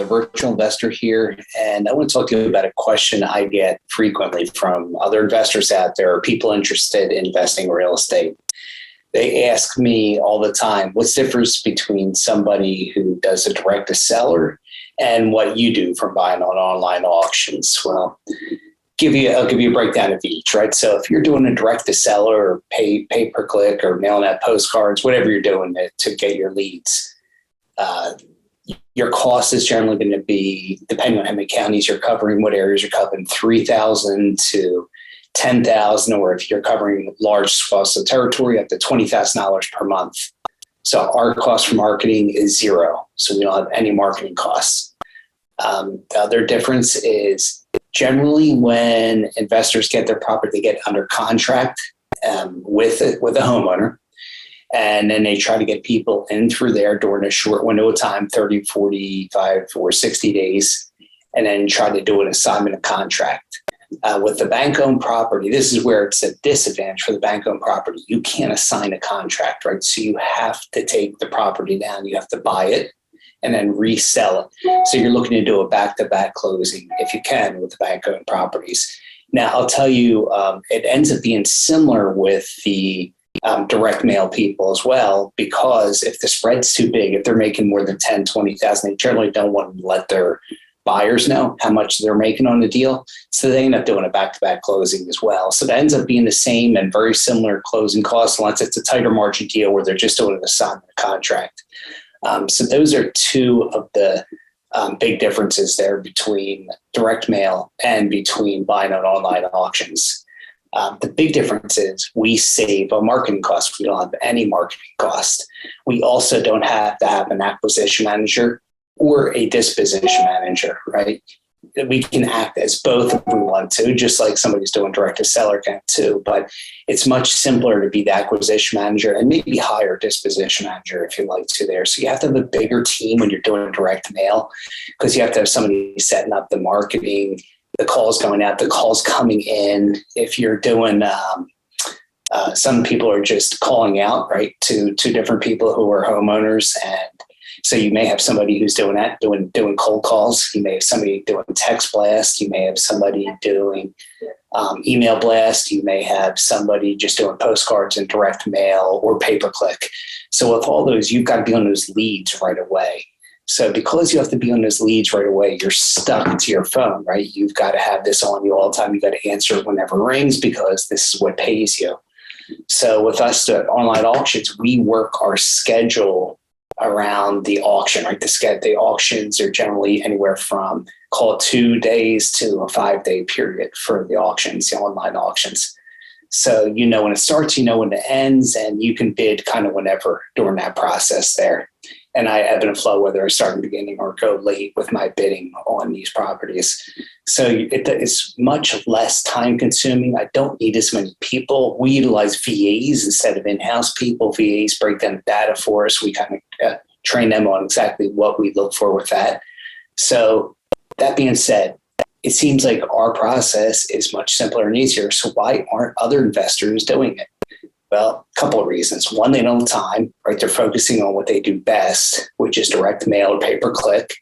virtual investor here, and I want to talk to you about a question I get frequently from other investors out there, or people interested in investing in real estate. They ask me all the time, what's the difference between somebody who does a direct to seller and what you do from buying on online auctions? Well, I'll give you a breakdown of each, right? So if you're doing a direct to seller or pay per click or mailing out postcards, whatever you're doing to get your leads, your cost is generally going to be, depending on how many counties you're covering, what areas you're covering, $3,000 to $10,000, or if you're covering large swaths of territory, up to $20,000 per month. So our cost for marketing is zero. So we don't have any marketing costs. The other difference is generally when investors get their property, they get under contract with a homeowner. And then they try to get people in through there during a short window of time, 30, 45, or 60 days, and then try to do an assignment of contract. With the bank-owned property, this is where it's a disadvantage for the bank-owned property. You can't assign a contract, right? So you have to take the property down. You have to buy it and then resell it. So you're looking to do a back-to-back closing, if you can, with the bank-owned properties. Now, I'll tell you, it ends up being similar with the direct mail people as well, because if the spread's too big, if they're making more than 10, 20,000, they generally don't want to let their buyers know how much they're making on the deal. So they end up doing a back-to-back closing as well. So that ends up being the same and very similar closing costs, unless it's a tighter margin deal where they're just doing an assignment contract. So those are two of the big differences there between direct mail and between buying on online auctions. The big difference is we save on marketing costs. We don't have any marketing cost. We also don't have to have an acquisition manager or a disposition manager, right? We can act as both if we want to, just like somebody's doing direct to seller can too. But it's much simpler to be the acquisition manager and maybe hire a disposition manager if you like to there. So you have to have a bigger team when you're doing direct mail, because you have to have somebody setting up the marketing, the calls going out, the calls coming in. If you're doing, some people are just calling out, right, to different people who are homeowners. And so you may have somebody who's doing that, doing cold calls. You may have somebody doing text blast. You may have somebody doing email blast. You may have somebody just doing postcards and direct mail or pay-per-click. So with all those, you've got to be on those leads right away. So because you have to be on those leads right away, you're stuck to your phone, right? You've got to have this on you all the time. You've got to answer it whenever it rings, because this is what pays you. So with us, the online auctions, we work our schedule around the auction, right? The auctions are generally anywhere from, call it 2 days to a 5-day period for the auctions, the online auctions. So you know when it starts, you know when it ends, and you can bid kind of whenever during that process there. And I ebb and flow whether I start in the beginning or go late with my bidding on these properties. So it's much less time consuming. I don't need as many people. We utilize VAs instead of in-house people. VAs break down data for us. We kind of train them on exactly what we look for with that. So that being said, it seems like our process is much simpler and easier. So why aren't other investors doing it? Well, a couple of reasons. One, they don't have time, right? They're focusing on what they do best, which is direct mail or pay-per-click.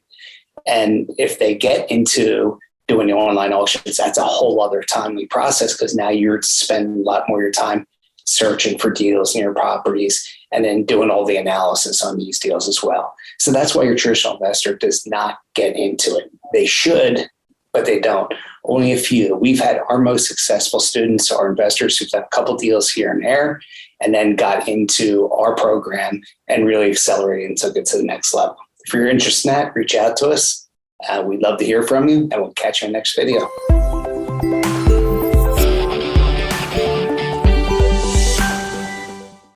And if they get into doing the online auctions, that's a whole other timely process, because now you're spending a lot more of your time searching for deals near properties and then doing all the analysis on these deals as well. So that's why your traditional investor does not get into it. They should, but they don't. Only a few. We've had our most successful students are investors who've done a couple deals here and there, and then got into our program and really accelerated and took it to the next level. If you're interested in that, reach out to us. We'd love to hear from you, and we'll catch you in the next video.